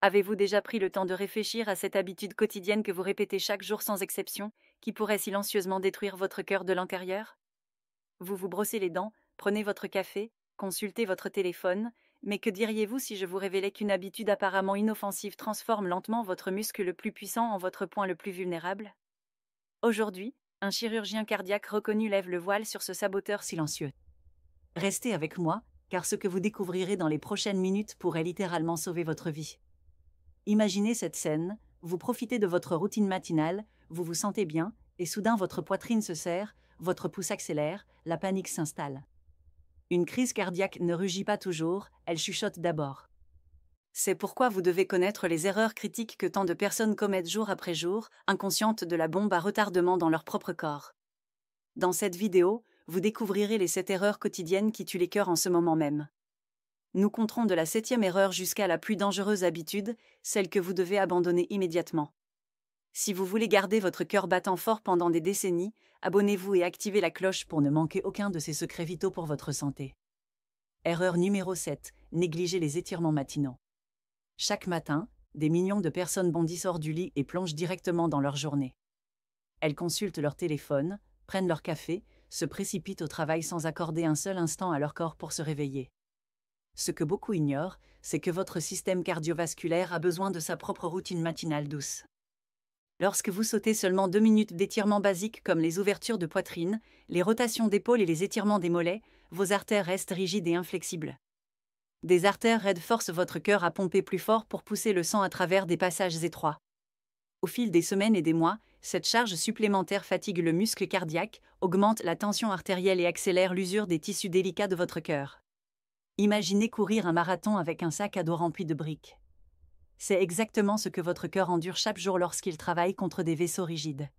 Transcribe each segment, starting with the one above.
Avez-vous déjà pris le temps de réfléchir à cette habitude quotidienne que vous répétez chaque jour sans exception, qui pourrait silencieusement détruire votre cœur de l'intérieur? Vous vous brossez les dents, prenez votre café, consultez votre téléphone, mais que diriez-vous si je vous révélais qu'une habitude apparemment inoffensive transforme lentement votre muscle le plus puissant en votre point le plus vulnérable? Aujourd'hui, un chirurgien cardiaque reconnu lève le voile sur ce saboteur silencieux. Restez avec moi, car ce que vous découvrirez dans les prochaines minutes pourrait littéralement sauver votre vie. Imaginez cette scène, vous profitez de votre routine matinale, vous vous sentez bien, et soudain votre poitrine se serre, votre pouce accélère, la panique s'installe. Une crise cardiaque ne rugit pas toujours, elle chuchote d'abord. C'est pourquoi vous devez connaître les erreurs critiques que tant de personnes commettent jour après jour, inconscientes de la bombe à retardement dans leur propre corps. Dans cette vidéo, vous découvrirez les 7 erreurs quotidiennes qui tuent les cœurs en ce moment même. Nous compterons de la 7e erreur jusqu'à la plus dangereuse habitude, celle que vous devez abandonner immédiatement. Si vous voulez garder votre cœur battant fort pendant des décennies, abonnez-vous et activez la cloche pour ne manquer aucun de ces secrets vitaux pour votre santé. Erreur numéro 7. Négligez les étirements matinaux. Chaque matin, des millions de personnes bondissent hors du lit et plongent directement dans leur journée. Elles consultent leur téléphone, prennent leur café, se précipitent au travail sans accorder un seul instant à leur corps pour se réveiller. Ce que beaucoup ignorent, c'est que votre système cardiovasculaire a besoin de sa propre routine matinale douce. Lorsque vous sautez seulement 2 minutes d'étirements basiques comme les ouvertures de poitrine, les rotations d'épaules et les étirements des mollets, vos artères restent rigides et inflexibles. Des artères raides forcent votre cœur à pomper plus fort pour pousser le sang à travers des passages étroits. Au fil des semaines et des mois, cette charge supplémentaire fatigue le muscle cardiaque, augmente la tension artérielle et accélère l'usure des tissus délicats de votre cœur. Imaginez courir un marathon avec un sac à dos rempli de briques. C'est exactement ce que votre cœur endure chaque jour lorsqu'il travaille contre des vaisseaux rigides.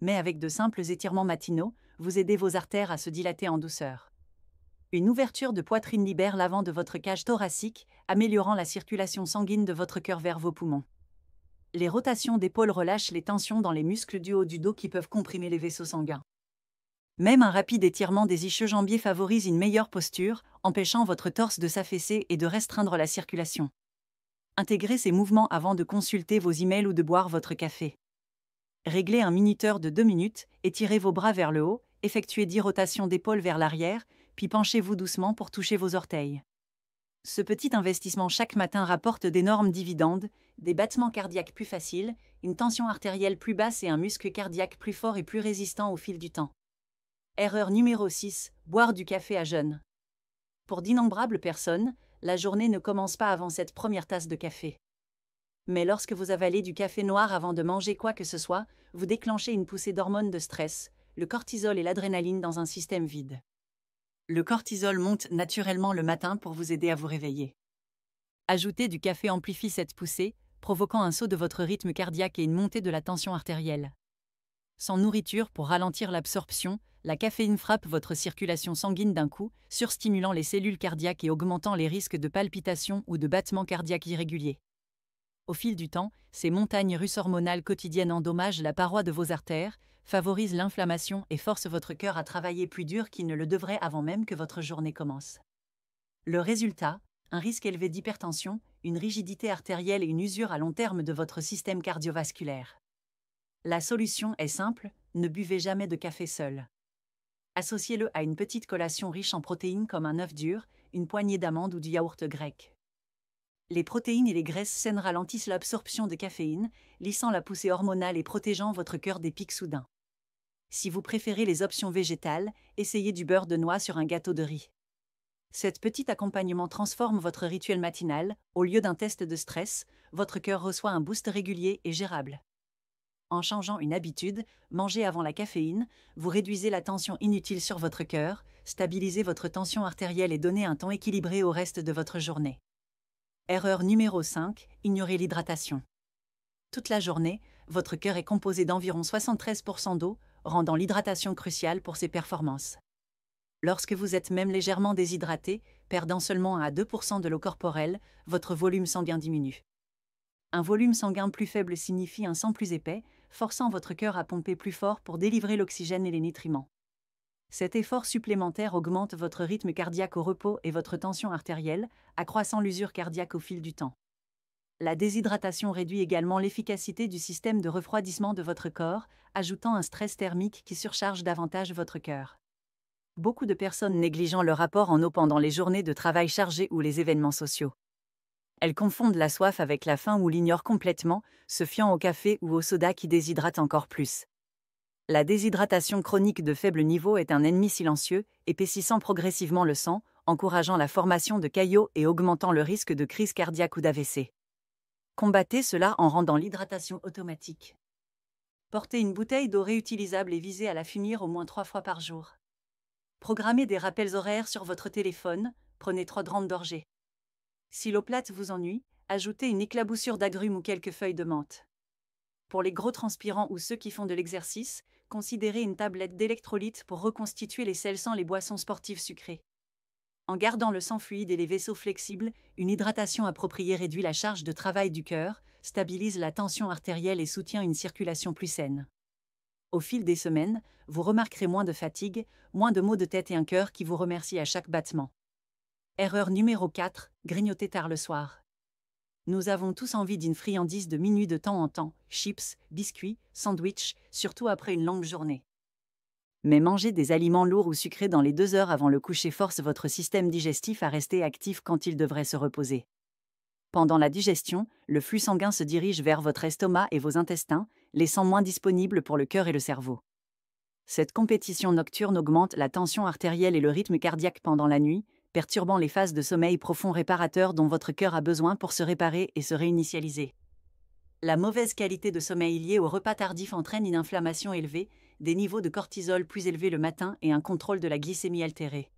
Mais avec de simples étirements matinaux, vous aidez vos artères à se dilater en douceur. Une ouverture de poitrine libère l'avant de votre cage thoracique, améliorant la circulation sanguine de votre cœur vers vos poumons. Les rotations d'épaules relâchent les tensions dans les muscles du haut du dos qui peuvent comprimer les vaisseaux sanguins. Même un rapide étirement des ischio-jambiers favorise une meilleure posture, empêchant votre torse de s'affaisser et de restreindre la circulation. Intégrez ces mouvements avant de consulter vos emails ou de boire votre café. Réglez un minuteur de 2 minutes, étirez vos bras vers le haut, effectuez 10 rotations d'épaules vers l'arrière, puis penchez-vous doucement pour toucher vos orteils. Ce petit investissement chaque matin rapporte d'énormes dividendes, des battements cardiaques plus faciles, une tension artérielle plus basse et un muscle cardiaque plus fort et plus résistant au fil du temps. Erreur numéro 6. Boire du café à jeun. Pour d'innombrables personnes, la journée ne commence pas avant cette première tasse de café. Mais lorsque vous avalez du café noir avant de manger quoi que ce soit, vous déclenchez une poussée d'hormones de stress, le cortisol et l'adrénaline dans un système vide. Le cortisol monte naturellement le matin pour vous aider à vous réveiller. Ajouter du café amplifie cette poussée, provoquant un saut de votre rythme cardiaque et une montée de la tension artérielle. Sans nourriture pour ralentir l'absorption, la caféine frappe votre circulation sanguine d'un coup, surstimulant les cellules cardiaques et augmentant les risques de palpitations ou de battements cardiaques irréguliers. Au fil du temps, ces montagnes russes hormonales quotidiennes endommagent la paroi de vos artères, favorisent l'inflammation et forcent votre cœur à travailler plus dur qu'il ne le devrait avant même que votre journée commence. Le résultat, un risque élevé d'hypertension, une rigidité artérielle et une usure à long terme de votre système cardiovasculaire. La solution est simple, ne buvez jamais de café seul. Associez-le à une petite collation riche en protéines comme un œuf dur, une poignée d'amandes ou du yaourt grec. Les protéines et les graisses saines ralentissent l'absorption de caféine, lissant la poussée hormonale et protégeant votre cœur des pics soudains. Si vous préférez les options végétales, essayez du beurre de noix sur un gâteau de riz. Cet petit accompagnement transforme votre rituel matinal, au lieu d'un test de stress, votre cœur reçoit un boost régulier et gérable. En changeant une habitude, manger avant la caféine, vous réduisez la tension inutile sur votre cœur, stabilisez votre tension artérielle et donnez un ton équilibré au reste de votre journée. Erreur numéro 5, ignorez l'hydratation. Toute la journée, votre cœur est composé d'environ 73% d'eau, rendant l'hydratation cruciale pour ses performances. Lorsque vous êtes même légèrement déshydraté, perdant seulement 1 à 2% de l'eau corporelle, votre volume sanguin diminue. Un volume sanguin plus faible signifie un sang plus épais, forçant votre cœur à pomper plus fort pour délivrer l'oxygène et les nutriments. Cet effort supplémentaire augmente votre rythme cardiaque au repos et votre tension artérielle, accroissant l'usure cardiaque au fil du temps. La déshydratation réduit également l'efficacité du système de refroidissement de votre corps, ajoutant un stress thermique qui surcharge davantage votre cœur. Beaucoup de personnes négligeant leur apport en eau pendant les journées de travail chargées ou les événements sociaux. Elles confondent la soif avec la faim ou l'ignorent complètement, se fiant au café ou au soda qui déshydratent encore plus. La déshydratation chronique de faible niveau est un ennemi silencieux, épaississant progressivement le sang, encourageant la formation de caillots et augmentant le risque de crise cardiaque ou d'AVC. Combattez cela en rendant l'hydratation automatique. Portez une bouteille d'eau réutilisable et visez à la finir au moins 3 fois par jour. Programmez des rappels horaires sur votre téléphone, prenez 3 grandes gorgées. Si l'eau plate vous ennuie, ajoutez une éclaboussure d'agrumes ou quelques feuilles de menthe. Pour les gros transpirants ou ceux qui font de l'exercice, considérez une tablette d'électrolytes pour reconstituer les sels sans les boissons sportives sucrées. En gardant le sang fluide et les vaisseaux flexibles, une hydratation appropriée réduit la charge de travail du cœur, stabilise la tension artérielle et soutient une circulation plus saine. Au fil des semaines, vous remarquerez moins de fatigue, moins de maux de tête et un cœur qui vous remercie à chaque battement. Erreur numéro 4, grignoter tard le soir. Nous avons tous envie d'une friandise de minuit de temps en temps, chips, biscuits, sandwichs, surtout après une longue journée. Mais manger des aliments lourds ou sucrés dans les 2 heures avant le coucher force votre système digestif à rester actif quand il devrait se reposer. Pendant la digestion, le flux sanguin se dirige vers votre estomac et vos intestins, laissant moins disponibles pour le cœur et le cerveau. Cette compétition nocturne augmente la tension artérielle et le rythme cardiaque pendant la nuit, perturbant les phases de sommeil profond réparateur dont votre cœur a besoin pour se réparer et se réinitialiser. La mauvaise qualité de sommeil liée au repas tardif entraîne une inflammation élevée, des niveaux de cortisol plus élevés le matin et un contrôle de la glycémie altéré.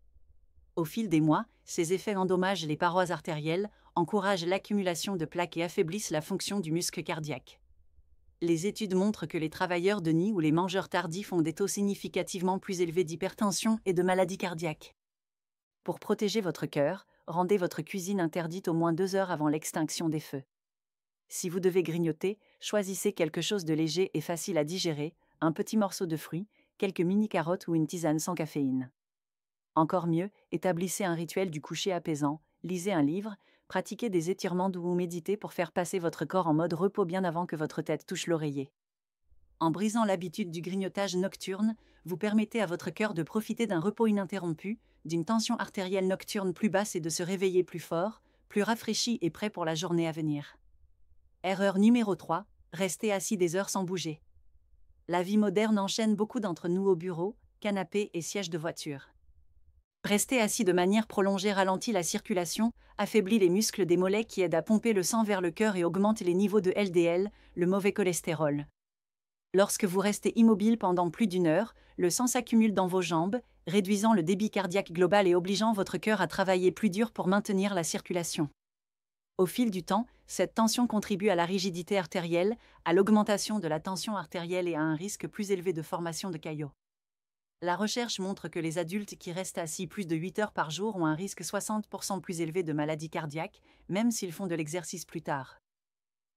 Au fil des mois, ces effets endommagent les parois artérielles, encouragent l'accumulation de plaques et affaiblissent la fonction du muscle cardiaque. Les études montrent que les travailleurs de nuit ou les mangeurs tardifs ont des taux significativement plus élevés d'hypertension et de maladies cardiaques. Pour protéger votre cœur, rendez votre cuisine interdite au moins 2 heures avant l'extinction des feux. Si vous devez grignoter, choisissez quelque chose de léger et facile à digérer, un petit morceau de fruit, quelques mini-carottes ou une tisane sans caféine. Encore mieux, établissez un rituel du coucher apaisant, lisez un livre, pratiquez des étirements doux ou méditez pour faire passer votre corps en mode repos bien avant que votre tête touche l'oreiller. En brisant l'habitude du grignotage nocturne, vous permettez à votre cœur de profiter d'un repos ininterrompu, d'une tension artérielle nocturne plus basse et de se réveiller plus fort, plus rafraîchi et prêt pour la journée à venir. Erreur numéro 3, rester assis des heures sans bouger. La vie moderne enchaîne beaucoup d'entre nous au bureau, canapé et siège de voiture. Rester assis de manière prolongée ralentit la circulation, affaiblit les muscles des mollets qui aident à pomper le sang vers le cœur et augmente les niveaux de LDL, le mauvais cholestérol. Lorsque vous restez immobile pendant plus d'1 heure, le sang s'accumule dans vos jambes, réduisant le débit cardiaque global et obligeant votre cœur à travailler plus dur pour maintenir la circulation. Au fil du temps, cette tension contribue à la rigidité artérielle, à l'augmentation de la tension artérielle et à un risque plus élevé de formation de caillots. La recherche montre que les adultes qui restent assis plus de 8 heures par jour ont un risque 60% plus élevé de maladies cardiaques, même s'ils font de l'exercice plus tard.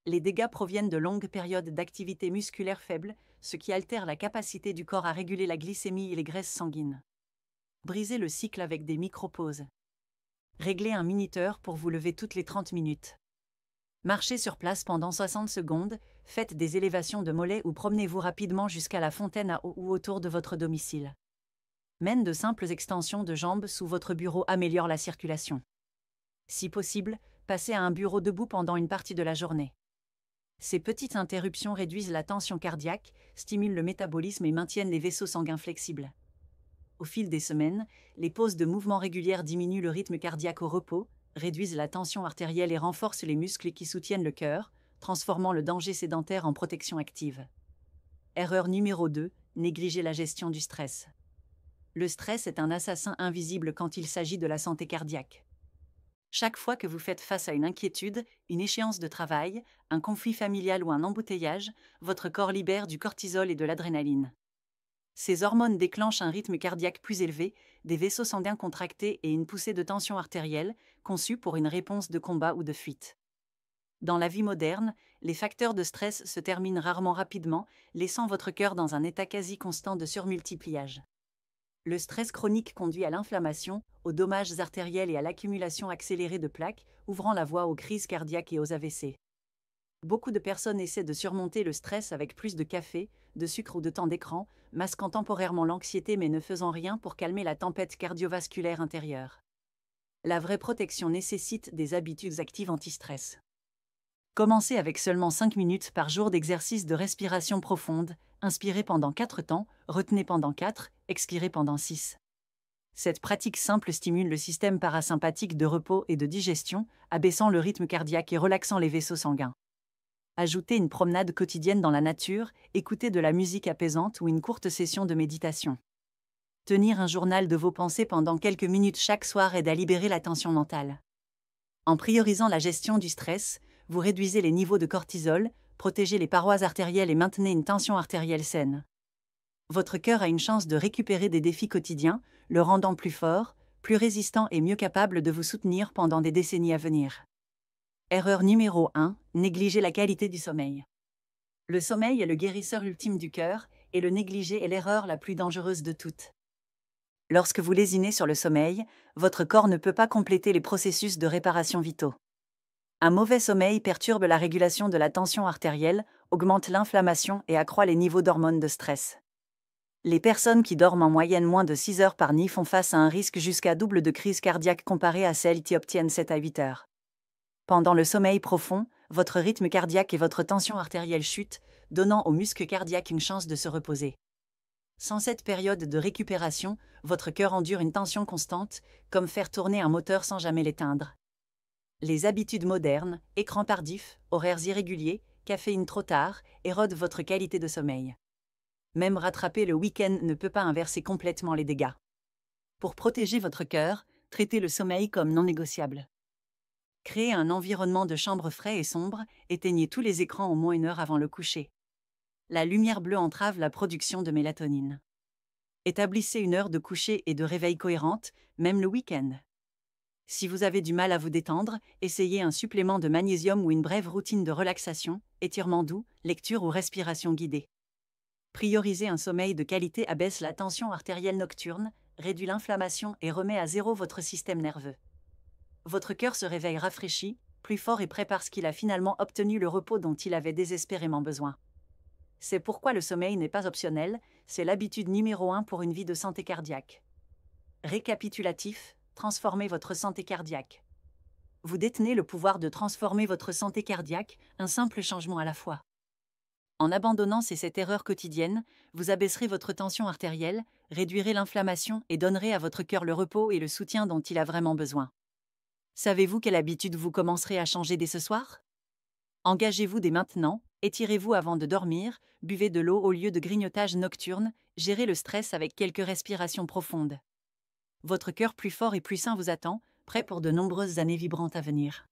Les dégâts proviennent de longues périodes d'activité musculaire faible, ce qui altère la capacité du corps à réguler la glycémie et les graisses sanguines. Brisez le cycle avec des micro-pauses. Réglez un minuteur pour vous lever toutes les 30 minutes. Marchez sur place pendant 60 secondes, faites des élévations de mollets ou promenez-vous rapidement jusqu'à la fontaine à eau ou autour de votre domicile. Même de simples extensions de jambes sous votre bureau améliorent la circulation. Si possible, passez à un bureau debout pendant une partie de la journée. Ces petites interruptions réduisent la tension cardiaque, stimulent le métabolisme et maintiennent les vaisseaux sanguins flexibles. Au fil des semaines, les pauses de mouvement régulières diminuent le rythme cardiaque au repos, réduisent la tension artérielle et renforcent les muscles qui soutiennent le cœur, transformant le danger sédentaire en protection active. Erreur numéro 2, négliger la gestion du stress. Le stress est un assassin invisible quand il s'agit de la santé cardiaque. Chaque fois que vous faites face à une inquiétude, une échéance de travail, un conflit familial ou un embouteillage, votre corps libère du cortisol et de l'adrénaline. Ces hormones déclenchent un rythme cardiaque plus élevé, des vaisseaux sanguins contractés et une poussée de tension artérielle, conçue pour une réponse de combat ou de fuite. Dans la vie moderne, les facteurs de stress se terminent rarement rapidement, laissant votre cœur dans un état quasi constant de surmultipliage. Le stress chronique conduit à l'inflammation, aux dommages artériels et à l'accumulation accélérée de plaques, ouvrant la voie aux crises cardiaques et aux AVC. Beaucoup de personnes essaient de surmonter le stress avec plus de café, de sucre ou de temps d'écran, masquant temporairement l'anxiété mais ne faisant rien pour calmer la tempête cardiovasculaire intérieure. La vraie protection nécessite des habitudes actives anti-stress. Commencez avec seulement 5 minutes par jour d'exercice de respiration profonde, inspirez pendant 4 temps, retenez pendant 4, expirez pendant 6. Cette pratique simple stimule le système parasympathique de repos et de digestion, abaissant le rythme cardiaque et relaxant les vaisseaux sanguins. Ajoutez une promenade quotidienne dans la nature, écoutez de la musique apaisante ou une courte session de méditation. Tenir un journal de vos pensées pendant quelques minutes chaque soir aide à libérer la tension mentale. En priorisant la gestion du stress, vous réduisez les niveaux de cortisol, protégez les parois artérielles et maintenez une tension artérielle saine. Votre cœur a une chance de récupérer des défis quotidiens, le rendant plus fort, plus résistant et mieux capable de vous soutenir pendant des décennies à venir. Erreur numéro 1, négliger la qualité du sommeil. Le sommeil est le guérisseur ultime du cœur, et le négliger est l'erreur la plus dangereuse de toutes. Lorsque vous lésinez sur le sommeil, votre corps ne peut pas compléter les processus de réparation vitaux. Un mauvais sommeil perturbe la régulation de la tension artérielle, augmente l'inflammation et accroît les niveaux d'hormones de stress. Les personnes qui dorment en moyenne moins de 6 heures par nuit font face à un risque jusqu'à double de crise cardiaque comparé à celles qui obtiennent 7 à 8 heures. Pendant le sommeil profond, votre rythme cardiaque et votre tension artérielle chutent, donnant aux muscles cardiaques une chance de se reposer. Sans cette période de récupération, votre cœur endure une tension constante, comme faire tourner un moteur sans jamais l'éteindre. Les habitudes modernes, écran tardif, horaires irréguliers, caféine trop tard, érodent votre qualité de sommeil. Même rattraper le week-end ne peut pas inverser complètement les dégâts. Pour protéger votre cœur, traitez le sommeil comme non négociable. Créez un environnement de chambre frais et sombre, éteignez tous les écrans au moins 1 heure avant le coucher. La lumière bleue entrave la production de mélatonine. Établissez une heure de coucher et de réveil cohérente, même le week-end. Si vous avez du mal à vous détendre, essayez un supplément de magnésium ou une brève routine de relaxation, étirement doux, lecture ou respiration guidée. Prioriser un sommeil de qualité abaisse la tension artérielle nocturne, réduit l'inflammation et remet à zéro votre système nerveux. Votre cœur se réveille rafraîchi, plus fort et prêt parce qu'il a finalement obtenu le repos dont il avait désespérément besoin. C'est pourquoi le sommeil n'est pas optionnel, c'est l'habitude numéro 1 pour une vie de santé cardiaque. Récapitulatif, transformez votre santé cardiaque. Vous détenez le pouvoir de transformer votre santé cardiaque, un simple changement à la fois. En abandonnant cette erreur quotidienne, vous abaisserez votre tension artérielle, réduirez l'inflammation et donnerez à votre cœur le repos et le soutien dont il a vraiment besoin. Savez-vous quelle habitude vous commencerez à changer dès ce soir ? Engagez-vous dès maintenant, étirez-vous avant de dormir, buvez de l'eau au lieu de grignotage nocturne, gérez le stress avec quelques respirations profondes. Votre cœur plus fort et plus sain vous attend, prêt pour de nombreuses années vibrantes à venir.